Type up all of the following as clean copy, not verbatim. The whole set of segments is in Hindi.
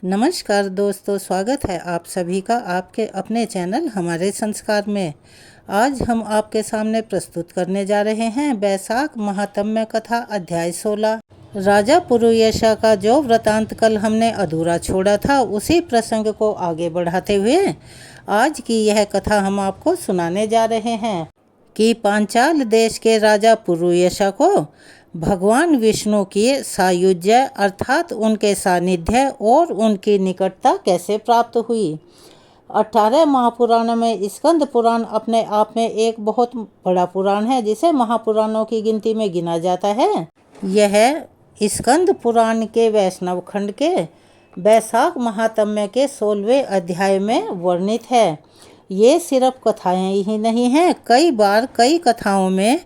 नमस्कार दोस्तों, स्वागत है आप सभी का आपके अपने चैनल हमारे संस्कार में। आज हम आपके सामने प्रस्तुत करने जा रहे हैं वैशाख महात्म्य कथा अध्याय 16। राजा पुरुयशा का जो वृतांत कल हमने अधूरा छोड़ा था, उसी प्रसंग को आगे बढ़ाते हुए आज की यह कथा हम आपको सुनाने जा रहे हैं कि पांचाल देश के राजा पुरुयशा को भगवान विष्णु की सायुज्य अर्थात उनके सानिध्य और उनकी निकटता कैसे प्राप्त हुई। 18 महापुराणों में स्कंद पुराण अपने आप में एक बहुत बड़ा पुराण है, जिसे महापुराणों की गिनती में गिना जाता है। यह स्कंद पुराण के वैष्णव खंड के वैशाख महात्म्य के 16वें अध्याय में वर्णित है। ये सिर्फ कथाएं ही नहीं हैं, कई बार कई कथाओं में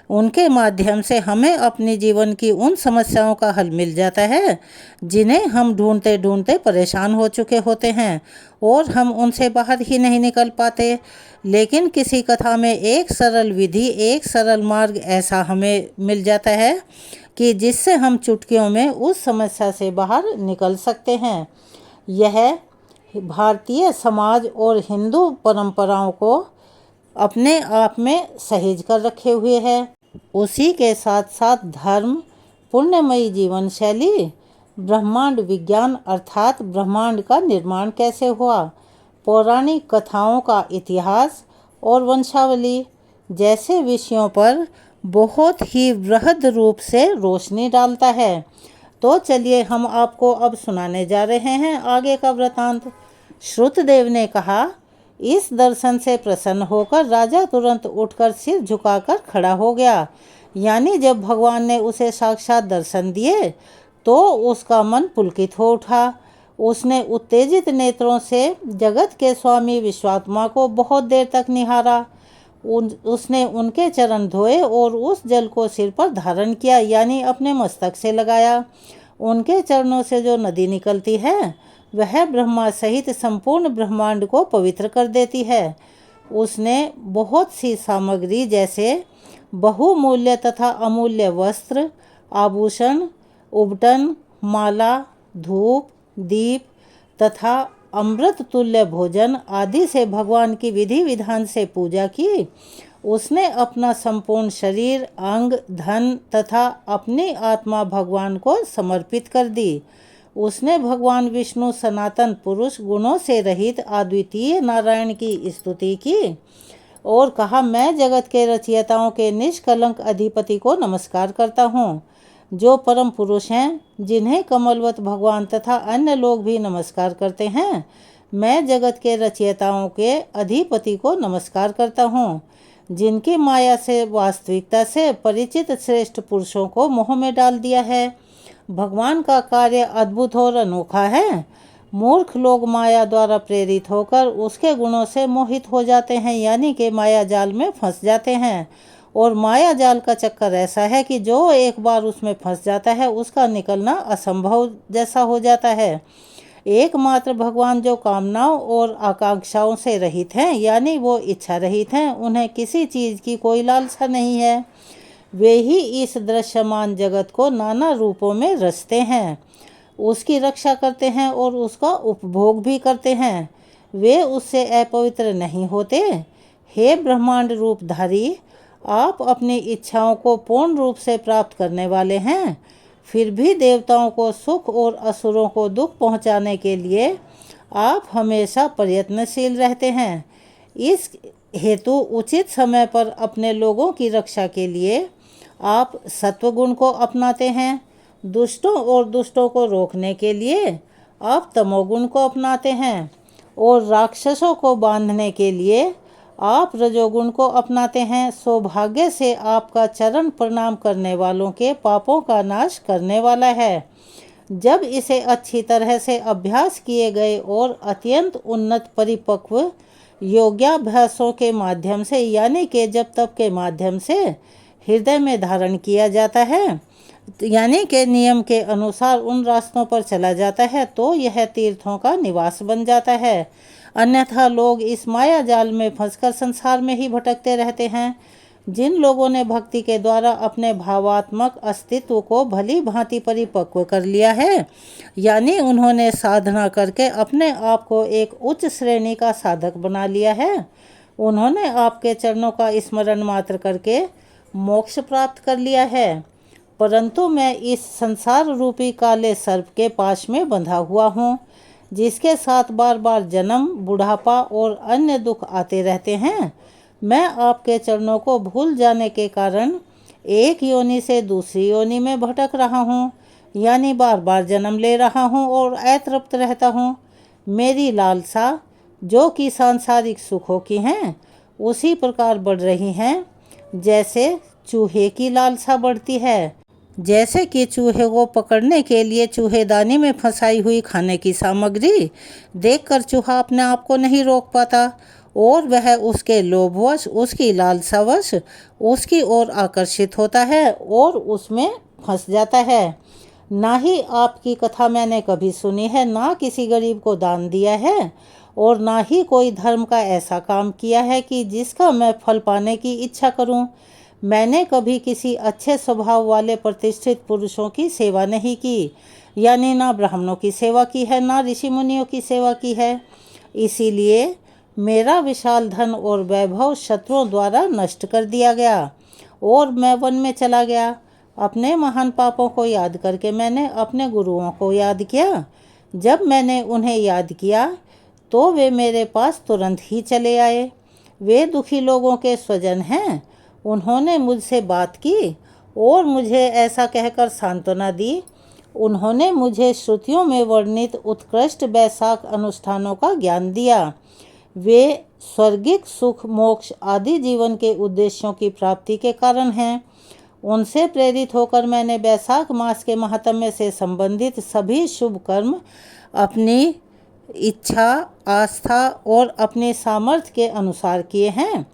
उनके माध्यम से हमें अपने जीवन की उन समस्याओं का हल मिल जाता है जिन्हें हम ढूंढते ढूंढते परेशान हो चुके होते हैं और हम उनसे बाहर ही नहीं निकल पाते। लेकिन किसी कथा में एक सरल विधि, एक सरल मार्ग ऐसा हमें मिल जाता है कि जिससे हम चुटकियों में उस समस्या से बाहर निकल सकते हैं। यह भारतीय समाज और हिंदू परंपराओं को अपने आप में सहेज कर रखे हुए है। उसी के साथ साथ धर्म, पुण्यमयी जीवन शैली, ब्रह्मांड विज्ञान अर्थात ब्रह्मांड का निर्माण कैसे हुआ, पौराणिक कथाओं का इतिहास और वंशावली जैसे विषयों पर बहुत ही वृहद रूप से रोशनी डालता है। तो चलिए हम आपको अब सुनाने जा रहे हैं आगे का वृतांत। श्रुतदेव ने कहा, इस दर्शन से प्रसन्न होकर राजा तुरंत उठकर सिर झुकाकर खड़ा हो गया। यानी जब भगवान ने उसे साक्षात दर्शन दिए तो उसका मन पुलकित हो उठा। उसने उत्तेजित नेत्रों से जगत के स्वामी विश्वात्मा को बहुत देर तक निहारा। उसने उनके चरण धोए और उस जल को सिर पर धारण किया, यानी अपने मस्तक से लगाया। उनके चरणों से जो नदी निकलती है वह ब्रह्मा सहित संपूर्ण ब्रह्मांड को पवित्र कर देती है। उसने बहुत सी सामग्री जैसे बहुमूल्य तथा अमूल्य वस्त्र, आभूषण, उबटन, माला, धूप, दीप तथा अमृत तुल्य भोजन आदि से भगवान की विधि विधान से पूजा की। उसने अपना संपूर्ण शरीर, अंग, धन तथा अपनी आत्मा भगवान को समर्पित कर दी। उसने भगवान विष्णु सनातन पुरुष गुणों से रहित अद्वितीय नारायण की स्तुति की और कहा, मैं जगत के रचयिताओं के निष्कलंक अधिपति को नमस्कार करता हूँ, जो परम पुरुष हैं, जिन्हें कमलवत भगवान तथा अन्य लोग भी नमस्कार करते हैं। मैं जगत के रचयिताओं के अधिपति को नमस्कार करता हूँ, जिनकी माया से वास्तविकता से परिचित श्रेष्ठ पुरुषों को मोह में डाल दिया है। भगवान का कार्य अद्भुत और अनोखा है। मूर्ख लोग माया द्वारा प्रेरित होकर उसके गुणों से मोहित हो जाते हैं, यानी कि माया जाल में फंस जाते हैं। और माया जाल का चक्कर ऐसा है कि जो एक बार उसमें फंस जाता है उसका निकलना असंभव जैसा हो जाता है। एकमात्र भगवान जो कामनाओं और आकांक्षाओं से रहित हैं, यानी वो इच्छा रहित हैं, उन्हें किसी चीज़ की कोई लालसा नहीं है। वे ही इस दृश्यमान जगत को नाना रूपों में रचते हैं, उसकी रक्षा करते हैं और उसका उपभोग भी करते हैं। वे उससे अपवित्र नहीं होते। हे ब्रह्मांड रूपधारी, आप अपनी इच्छाओं को पूर्ण रूप से प्राप्त करने वाले हैं, फिर भी देवताओं को सुख और असुरों को दुख पहुंचाने के लिए आप हमेशा प्रयत्नशील रहते हैं। इस हेतु उचित समय पर अपने लोगों की रक्षा के लिए आप सत्वगुण को अपनाते हैं। दुष्टों और दुष्टों को रोकने के लिए आप तमोगुण को अपनाते हैं और राक्षसों को बांधने के लिए आप रजोगुण को अपनाते हैं। सौभाग्य से आपका चरण प्रणाम करने वालों के पापों का नाश करने वाला है। जब इसे अच्छी तरह से अभ्यास किए गए और अत्यंत उन्नत परिपक्व योगाभ्यासों के माध्यम से, यानी कि जब तप के माध्यम से हृदय में धारण किया जाता है, यानी कि नियम के अनुसार उन रास्तों पर चला जाता है, तो यह तीर्थों का निवास बन जाता है। अन्यथा लोग इस माया जाल में फंसकर संसार में ही भटकते रहते हैं। जिन लोगों ने भक्ति के द्वारा अपने भावात्मक अस्तित्व को भली भांति परिपक्व कर लिया है, यानी उन्होंने साधना करके अपने आप को एक उच्च श्रेणी का साधक बना लिया है, उन्होंने आपके चरणों का स्मरण मात्र करके मोक्ष प्राप्त कर लिया है। परंतु मैं इस संसार रूपी काले सर्प के पाश में बंधा हुआ हूँ, जिसके साथ बार बार जन्म, बुढ़ापा और अन्य दुख आते रहते हैं। मैं आपके चरणों को भूल जाने के कारण एक योनि से दूसरी योनि में भटक रहा हूँ, यानी बार बार जन्म ले रहा हूँ और अतृप्त रहता हूँ। मेरी लालसा जो कि सांसारिक सुखों की हैं, उसी प्रकार बढ़ रही हैं जैसे चूहे की लालसा बढ़ती है। जैसे कि चूहे को पकड़ने के लिए चूहेदानी में फंसाई हुई खाने की सामग्री देखकर चूहा अपने आप को नहीं रोक पाता और वह उसके लोभवश, उसकी लालसावश उसकी ओर आकर्षित होता है और उसमें फंस जाता है। ना ही आपकी कथा मैंने कभी सुनी है, ना किसी गरीब को दान दिया है और ना ही कोई धर्म का ऐसा काम किया है कि जिसका मैं फल पाने की इच्छा करूं। मैंने कभी किसी अच्छे स्वभाव वाले प्रतिष्ठित पुरुषों की सेवा नहीं की, यानी ना ब्राह्मणों की सेवा की है, ना ऋषि मुनियों की सेवा की है। इसीलिए मेरा विशाल धन और वैभव शत्रुओं द्वारा नष्ट कर दिया गया और मैं वन में चला गया। अपने महान पापों को याद करके मैंने अपने गुरुओं को याद किया। जब मैंने उन्हें याद किया तो वे मेरे पास तुरंत ही चले आए। वे दुखी लोगों के स्वजन हैं। उन्होंने मुझसे बात की और मुझे ऐसा कहकर सांत्वना दी। उन्होंने मुझे श्रुतियों में वर्णित उत्कृष्ट वैशाख अनुष्ठानों का ज्ञान दिया। वे स्वर्गिक सुख, मोक्ष आदि जीवन के उद्देश्यों की प्राप्ति के कारण हैं। उनसे प्रेरित होकर मैंने वैशाख मास के महात्म्य से संबंधित सभी शुभ कर्म अपनी इच्छा, आस्था और अपने सामर्थ्य के अनुसार किए हैं।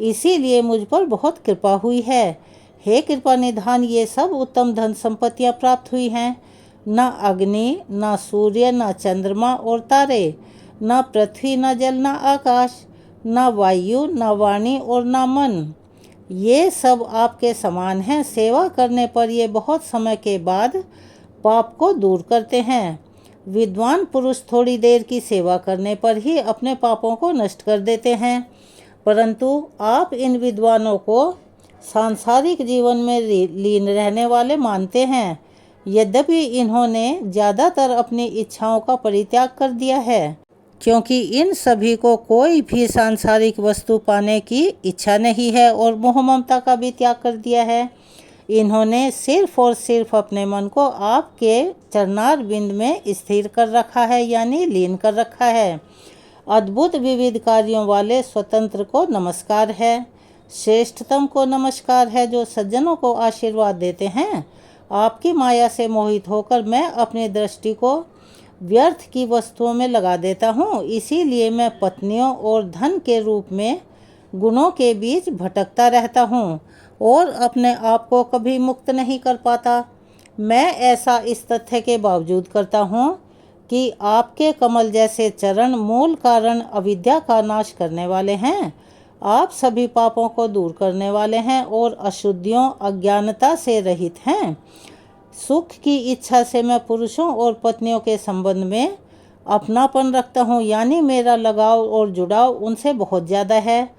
इसीलिए मुझ पर बहुत कृपा हुई है। हे कृपा निधान, ये सब उत्तम धन संपत्तियां प्राप्त हुई हैं। न अग्नि, न सूर्य, न चंद्रमा और तारे, न पृथ्वी, न जल, न आकाश, न वायु, न वाणी और न मन, ये सब आपके समान हैं। सेवा करने पर ये बहुत समय के बाद पाप को दूर करते हैं। विद्वान पुरुष थोड़ी देर की सेवा करने पर ही अपने पापों को नष्ट कर देते हैं, परंतु आप इन विद्वानों को सांसारिक जीवन में लीन रहने वाले मानते हैं। यद्यपि इन्होंने ज़्यादातर अपनी इच्छाओं का परित्याग कर दिया है, क्योंकि इन सभी को कोई भी सांसारिक वस्तु पाने की इच्छा नहीं है और मोह ममता का भी त्याग कर दिया है। इन्होंने सिर्फ और सिर्फ अपने मन को आपके चरणार बिंद में स्थिर कर रखा है, यानी लीन कर रखा है। अद्भुत विविध कार्यों वाले स्वतंत्र को नमस्कार है। श्रेष्ठतम को नमस्कार है, जो सज्जनों को आशीर्वाद देते हैं। आपकी माया से मोहित होकर मैं अपनी दृष्टि को व्यर्थ की वस्तुओं में लगा देता हूँ। इसीलिए मैं पत्नियों और धन के रूप में गुणों के बीच भटकता रहता हूँ और अपने आप को कभी मुक्त नहीं कर पाता। मैं ऐसा इस तथ्य के बावजूद करता हूँ कि आपके कमल जैसे चरण मूल कारण अविद्या का नाश करने वाले हैं। आप सभी पापों को दूर करने वाले हैं और अशुद्धियों, अज्ञानता से रहित हैं। सुख की इच्छा से मैं पुरुषों और पत्नियों के संबंध में अपनापन रखता हूँ, यानी मेरा लगाव और जुड़ाव उनसे बहुत ज़्यादा है,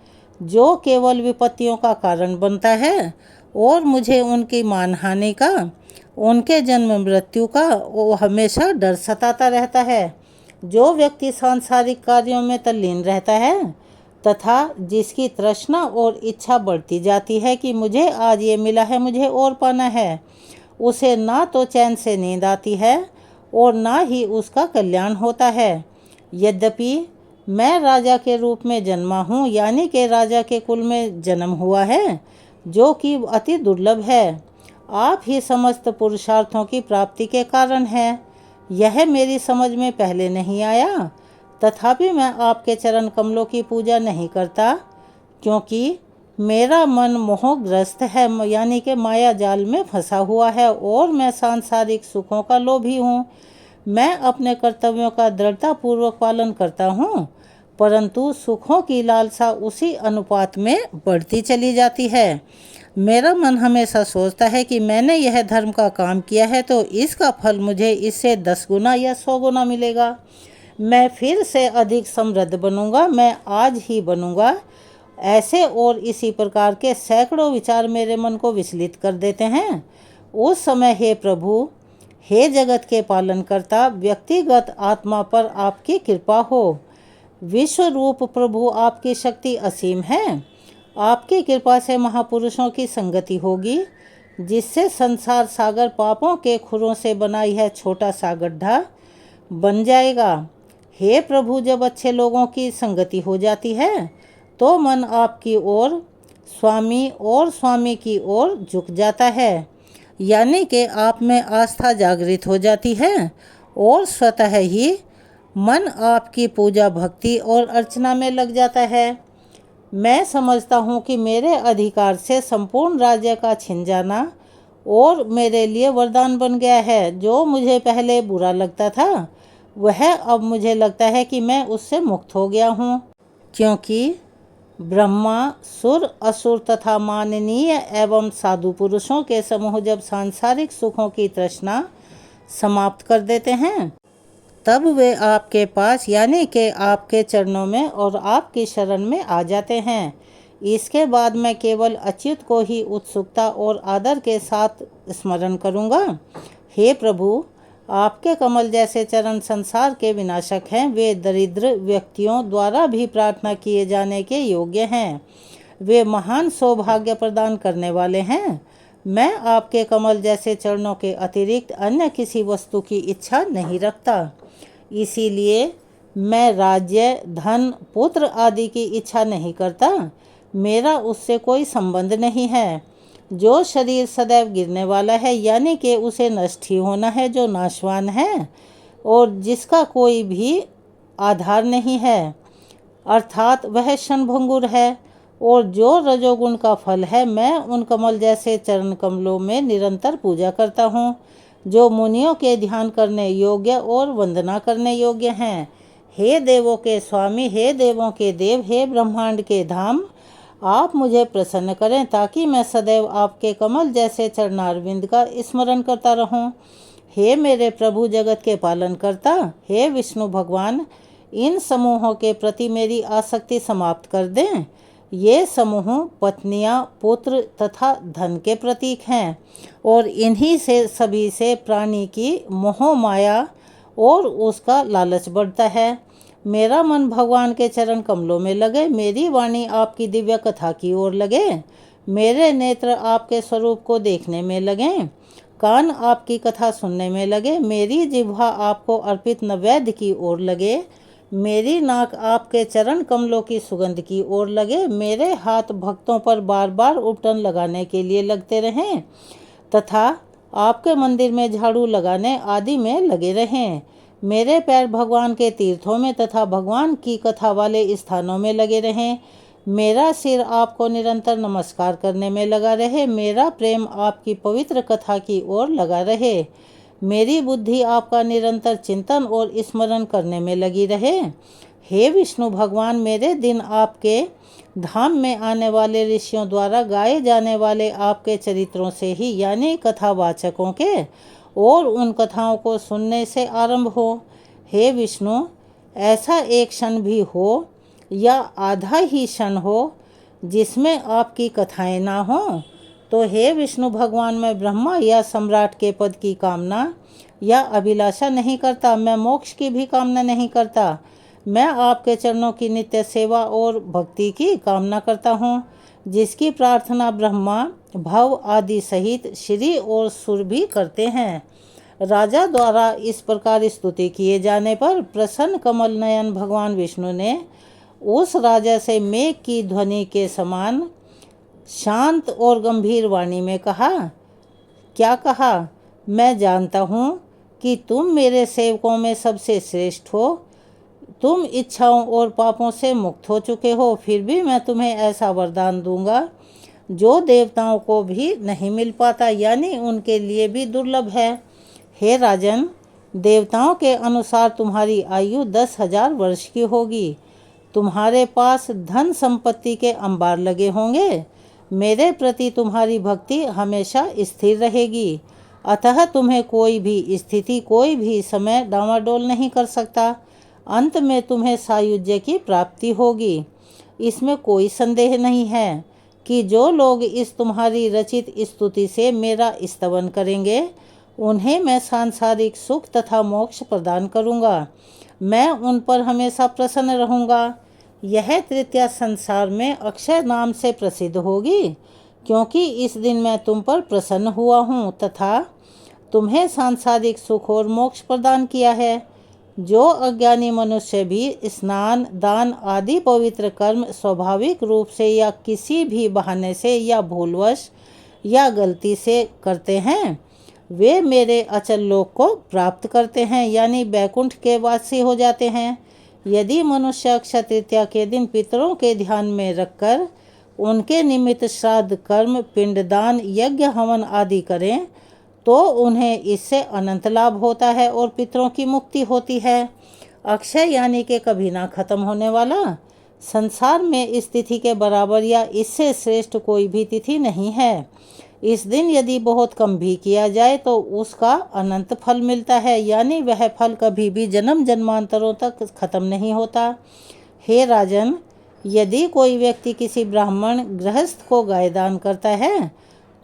जो केवल विपत्तियों का कारण बनता है और मुझे उनकी मानहानि का, उनके जन्म मृत्यु का वो हमेशा डर सताता रहता है। जो व्यक्ति सांसारिक कार्यों में तल्लीन रहता है तथा जिसकी तृष्णा और इच्छा बढ़ती जाती है कि मुझे आज ये मिला है, मुझे और पाना है, उसे ना तो चैन से नींद आती है और ना ही उसका कल्याण होता है। यद्यपि मैं राजा के रूप में जन्मा हूँ, यानी कि राजा के कुल में जन्म हुआ है, जो कि अति दुर्लभ है। आप ही समस्त पुरुषार्थों की प्राप्ति के कारण हैं। यह मेरी समझ में पहले नहीं आया, तथापि मैं आपके चरण कमलों की पूजा नहीं करता, क्योंकि मेरा मन मोहग्रस्त है, यानी कि माया जाल में फंसा हुआ है और मैं सांसारिक सुखों का लोभी हूँ। मैं अपने कर्तव्यों का दृढ़तापूर्वक पालन करता हूँ, परंतु सुखों की लालसा उसी अनुपात में बढ़ती चली जाती है। मेरा मन हमेशा सोचता है कि मैंने यह धर्म का काम किया है तो इसका फल मुझे इससे 10 गुना या 100 गुना मिलेगा। मैं फिर से अधिक समृद्ध बनूंगा, मैं आज ही बनूंगा। ऐसे और इसी प्रकार के सैकड़ों विचार मेरे मन को विचलित कर देते हैं। उस समय हे प्रभु, हे जगत के पालनकर्ता, व्यक्तिगत आत्मा पर आपकी कृपा हो। विश्व रूप प्रभु, आपकी शक्ति असीम है। आपकी कृपा से महापुरुषों की संगति होगी, जिससे संसार सागर पापों के खुरों से बना यह छोटा सा गड्ढा बन जाएगा। हे प्रभु, जब अच्छे लोगों की संगति हो जाती है तो मन आपकी ओर स्वामी और स्वामी की ओर झुक जाता है, यानी कि आप में आस्था जागृत हो जाती है और स्वतः ही मन आपकी पूजा भक्ति और अर्चना में लग जाता है। मैं समझता हूँ कि मेरे अधिकार से संपूर्ण राज्य का छिन जाना और मेरे लिए वरदान बन गया है। जो मुझे पहले बुरा लगता था वह अब मुझे लगता है कि मैं उससे मुक्त हो गया हूँ, क्योंकि ब्रह्मा, सुर, असुर तथा माननीय एवं साधु पुरुषों के समूह जब सांसारिक सुखों की तृष्णा समाप्त कर देते हैं तब वे आपके पास यानी कि आपके चरणों में और आपकी शरण में आ जाते हैं। इसके बाद मैं केवल अच्युत को ही उत्सुकता और आदर के साथ स्मरण करूँगा। हे प्रभु, आपके कमल जैसे चरण संसार के विनाशक हैं। वे दरिद्र व्यक्तियों द्वारा भी प्रार्थना किए जाने के योग्य हैं। वे महान सौभाग्य प्रदान करने वाले हैं। मैं आपके कमल जैसे चरणों के अतिरिक्त अन्य किसी वस्तु की इच्छा नहीं रखता। इसीलिए मैं राज्य, धन, पुत्र आदि की इच्छा नहीं करता। मेरा उससे कोई संबंध नहीं है। जो शरीर सदैव गिरने वाला है, यानी कि उसे नष्ट ही होना है, जो नाशवान है और जिसका कोई भी आधार नहीं है, अर्थात वह क्षणभंगुर है, और जो रजोगुण का फल है, मैं उन कमल जैसे चरण कमलों में निरंतर पूजा करता हूँ, जो मुनियों के ध्यान करने योग्य और वंदना करने योग्य हैं। हे देवों के स्वामी, हे देवों के देव, हे ब्रह्मांड के धाम, आप मुझे प्रसन्न करें ताकि मैं सदैव आपके कमल जैसे चरणारविंद का स्मरण करता रहूं। हे मेरे प्रभु, जगत के पालन करता, हे विष्णु भगवान, इन समूहों के प्रति मेरी आसक्ति समाप्त कर दें। ये समूह पत्नियां, पुत्र तथा धन के प्रतीक हैं और इन्हीं से सभी से प्राणी की मोह माया और उसका लालच बढ़ता है। मेरा मन भगवान के चरण कमलों में लगे, मेरी वाणी आपकी दिव्य कथा की ओर लगे, मेरे नेत्र आपके स्वरूप को देखने में लगें, कान आपकी कथा सुनने में लगे, मेरी जिह्वा आपको अर्पित नैवेद्य की ओर लगे, मेरी नाक आपके चरण कमलों की सुगंध की ओर लगे, मेरे हाथ भक्तों पर बार बार उपटन लगाने के लिए लगते रहें तथा आपके मंदिर में झाड़ू लगाने आदि में लगे रहें। मेरे पैर भगवान के तीर्थों में तथा भगवान की कथा वाले स्थानों में लगे रहें। मेरा सिर आपको निरंतर नमस्कार करने में लगा रहे, मेरा प्रेम आपकी पवित्र कथा की ओर लगा रहे, मेरी बुद्धि आपका निरंतर चिंतन और स्मरण करने में लगी रहे। हे विष्णु भगवान, मेरे दिन आपके धाम में आने वाले ऋषियों द्वारा गाए जाने वाले आपके चरित्रों से ही यानी कथावाचकों के और उन कथाओं को सुनने से आरंभ हो। हे विष्णु, ऐसा एक क्षण भी हो या आधा ही क्षण हो जिसमें आपकी कथाएं ना हों, तो हे विष्णु भगवान, मैं ब्रह्मा या सम्राट के पद की कामना या अभिलाषा नहीं करता, मैं मोक्ष की भी कामना नहीं करता। मैं आपके चरणों की नित्य सेवा और भक्ति की कामना करता हूँ, जिसकी प्रार्थना ब्रह्मा, भव आदि सहित श्री और सुर भी करते हैं। राजा द्वारा इस प्रकार स्तुति किए जाने पर प्रसन्न कमल नयन भगवान विष्णु ने उस राजा से मेघ की ध्वनि के समान शांत और गंभीर वाणी में कहा। क्या कहा? मैं जानता हूँ कि तुम मेरे सेवकों में सबसे श्रेष्ठ हो। तुम इच्छाओं और पापों से मुक्त हो चुके हो, फिर भी मैं तुम्हें ऐसा वरदान दूंगा जो देवताओं को भी नहीं मिल पाता, यानी उनके लिए भी दुर्लभ है। हे राजन, देवताओं के अनुसार तुम्हारी आयु 10,000 वर्ष की होगी। तुम्हारे पास धन संपत्ति के अंबार लगे होंगे। मेरे प्रति तुम्हारी भक्ति हमेशा स्थिर रहेगी, अतः तुम्हें कोई भी स्थिति, कोई भी समय डामाडोल नहीं कर सकता। अंत में तुम्हें सायुज्य की प्राप्ति होगी। इसमें कोई संदेह नहीं है कि जो लोग इस तुम्हारी रचित स्तुति से मेरा स्तवन करेंगे, उन्हें मैं सांसारिक सुख तथा मोक्ष प्रदान करूँगा। मैं उन पर हमेशा प्रसन्न रहूँगा। यह तृतीया संसार में अक्षय नाम से प्रसिद्ध होगी, क्योंकि इस दिन मैं तुम पर प्रसन्न हुआ हूँ तथा तुम्हें सांसारिक सुख और मोक्ष प्रदान किया है। जो अज्ञानी मनुष्य भी स्नान, दान आदि पवित्र कर्म स्वाभाविक रूप से या किसी भी बहाने से या भूलवश या गलती से करते हैं, वे मेरे अचल लोक को प्राप्त करते हैं, यानी बैकुंठ के वासी हो जाते हैं। यदि मनुष्य अक्षय तृतीया के दिन पितरों के ध्यान में रखकर उनके निमित्त श्राद्ध कर्म, पिंडदान, यज्ञ, हवन आदि करें तो उन्हें इससे अनंत लाभ होता है और पितरों की मुक्ति होती है। अक्षय यानी कि कभी ना खत्म होने वाला। संसार में इस तिथि के बराबर या इससे श्रेष्ठ कोई भी तिथि नहीं है। इस दिन यदि बहुत कम भी किया जाए तो उसका अनंत फल मिलता है, यानी वह फल कभी भी जन्म जन्मांतरों तक खत्म नहीं होता। हे राजन, यदि कोई व्यक्ति किसी ब्राह्मण गृहस्थ को गाय दान करता है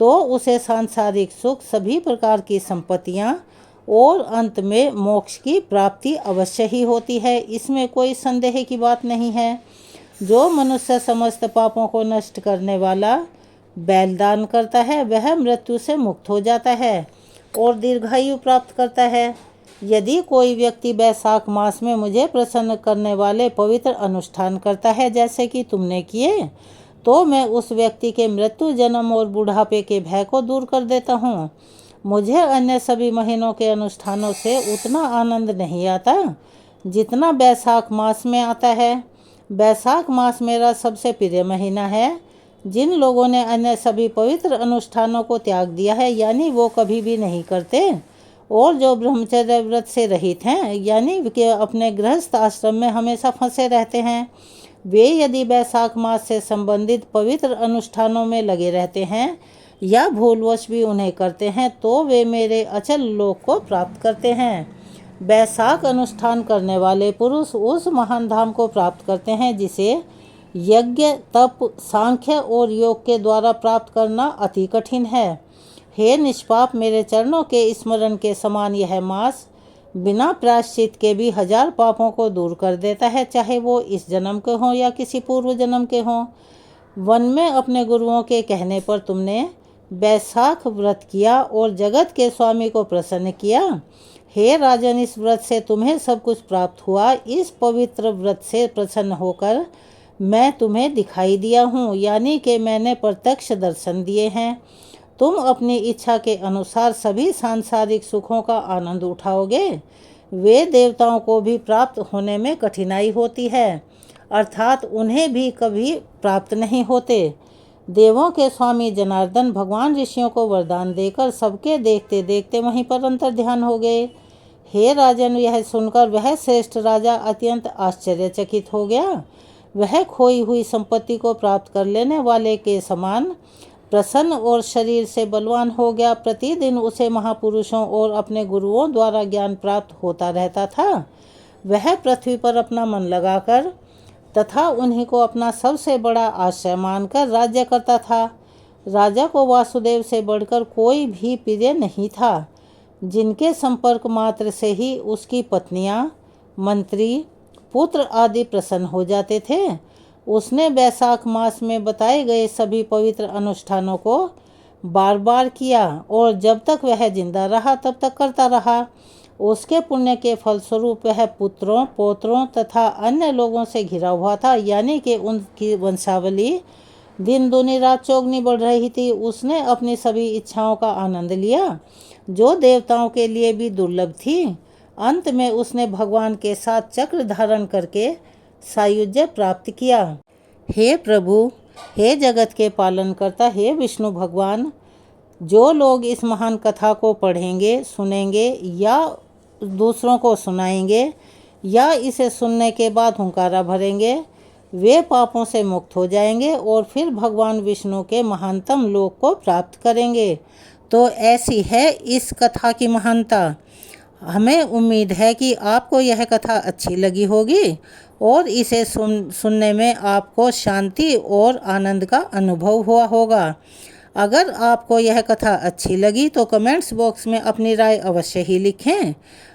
तो उसे सांसारिक सुख, सभी प्रकार की संपत्तियां और अंत में मोक्ष की प्राप्ति अवश्य ही होती है। इसमें कोई संदेह की बात नहीं है। जो मनुष्य समस्त पापों को नष्ट करने वाला बैल दान करता है, वह मृत्यु से मुक्त हो जाता है और दीर्घायु प्राप्त करता है। यदि कोई व्यक्ति बैसाख मास में मुझे प्रसन्न करने वाले पवित्र अनुष्ठान करता है, जैसे कि तुमने किए, तो मैं उस व्यक्ति के मृत्यु, जन्म और बुढ़ापे के भय को दूर कर देता हूँ। मुझे अन्य सभी महीनों के अनुष्ठानों से उतना आनंद नहीं आता जितना बैसाख मास में आता है। बैसाख मास मेरा सबसे प्रिय महीना है। जिन लोगों ने अन्य सभी पवित्र अनुष्ठानों को त्याग दिया है, यानी वो कभी भी नहीं करते, और जो ब्रह्मचर्य व्रत से रहित हैं, यानी कि अपने गृहस्थ आश्रम में हमेशा फंसे रहते हैं, वे यदि बैसाख मास से संबंधित पवित्र अनुष्ठानों में लगे रहते हैं या भूलवश भी उन्हें करते हैं, तो वे मेरे अचल लोक को प्राप्त करते हैं। बैसाख अनुष्ठान करने वाले पुरुष उस महान धाम को प्राप्त करते हैं जिसे यज्ञ, तप, सांख्य और योग के द्वारा प्राप्त करना अति कठिन है। हे निष्पाप, मेरे चरणों के स्मरण के समान यह मास बिना प्रायश्चित के भी 1000 पापों को दूर कर देता है, चाहे वो इस जन्म के हों या किसी पूर्व जन्म के हों। वन में अपने गुरुओं के कहने पर तुमने बैसाख व्रत किया और जगत के स्वामी को प्रसन्न किया। हे राजन, इस व्रत से तुम्हें सब कुछ प्राप्त हुआ। इस पवित्र व्रत से प्रसन्न होकर मैं तुम्हें दिखाई दिया हूँ, यानी कि मैंने प्रत्यक्ष दर्शन दिए हैं। तुम अपनी इच्छा के अनुसार सभी सांसारिक सुखों का आनंद उठाओगे। वे देवताओं को भी प्राप्त होने में कठिनाई होती है, अर्थात उन्हें भी कभी प्राप्त नहीं होते। देवों के स्वामी जनार्दन भगवान ऋषियों को वरदान देकर सबके देखते देखते वहीं पर अंतर ध्यान हो गए। हे राजन, यह सुनकर वह श्रेष्ठ राजा अत्यंत आश्चर्यचकित हो गया। वह खोई हुई संपत्ति को प्राप्त कर लेने वाले के समान प्रसन्न और शरीर से बलवान हो गया। प्रतिदिन उसे महापुरुषों और अपने गुरुओं द्वारा ज्ञान प्राप्त होता रहता था। वह पृथ्वी पर अपना मन लगाकर तथा उन्हीं को अपना सबसे बड़ा आश्रय मानकर राज्य करता था। राजा को वासुदेव से बढ़कर कोई भी प्रिय नहीं था, जिनके संपर्क मात्र से ही उसकी पत्नियां, मंत्री, पुत्र आदि प्रसन्न हो जाते थे। उसने बैसाख मास में बताए गए सभी पवित्र अनुष्ठानों को बार बार किया और जब तक वह जिंदा रहा तब तक करता रहा। उसके पुण्य के फलस्वरूप वह पुत्रों, पौत्रों तथा अन्य लोगों से घिरा हुआ था, यानी कि उनकी वंशावली दिन दूनी रात चौगनी बढ़ रही थी। उसने अपनी सभी इच्छाओं का आनंद लिया, जो देवताओं के लिए भी दुर्लभ थी। अंत में उसने भगवान के साथ चक्र धारण करके सायुज्य प्राप्त किया। हे प्रभु, हे जगत के पालन करता, हे विष्णु भगवान, जो लोग इस महान कथा को पढ़ेंगे, सुनेंगे या दूसरों को सुनाएंगे या इसे सुनने के बाद हुंकारा भरेंगे, वे पापों से मुक्त हो जाएंगे और फिर भगवान विष्णु के महानतम लोक को प्राप्त करेंगे। तो ऐसी है इस कथा की महानता। हमें उम्मीद है कि आपको यह कथा अच्छी लगी होगी और इसे सुनने में आपको शांति और आनंद का अनुभव हुआ होगा। अगर आपको यह कथा अच्छी लगी तो कमेंट्स बॉक्स में अपनी राय अवश्य ही लिखें।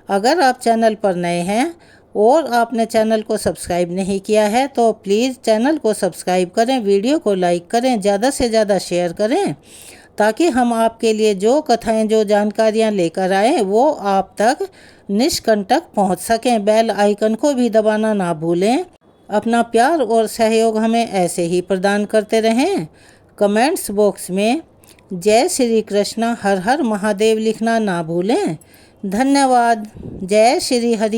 अगर आप चैनल पर नए हैं और आपने चैनल को सब्सक्राइब नहीं किया है तो प्लीज़ चैनल को सब्सक्राइब करें, वीडियो को लाइक करें, ज़्यादा से ज़्यादा शेयर करें ताकि हम आपके लिए जो कथाएं, जो जानकारियां लेकर आए वो आप तक निष्कंटक पहुंच सकें। बेल आइकन को भी दबाना ना भूलें। अपना प्यार और सहयोग हमें ऐसे ही प्रदान करते रहें। कमेंट्स बॉक्स में जय श्री कृष्ण, हर हर महादेव लिखना ना भूलें। धन्यवाद। जय श्री हरि।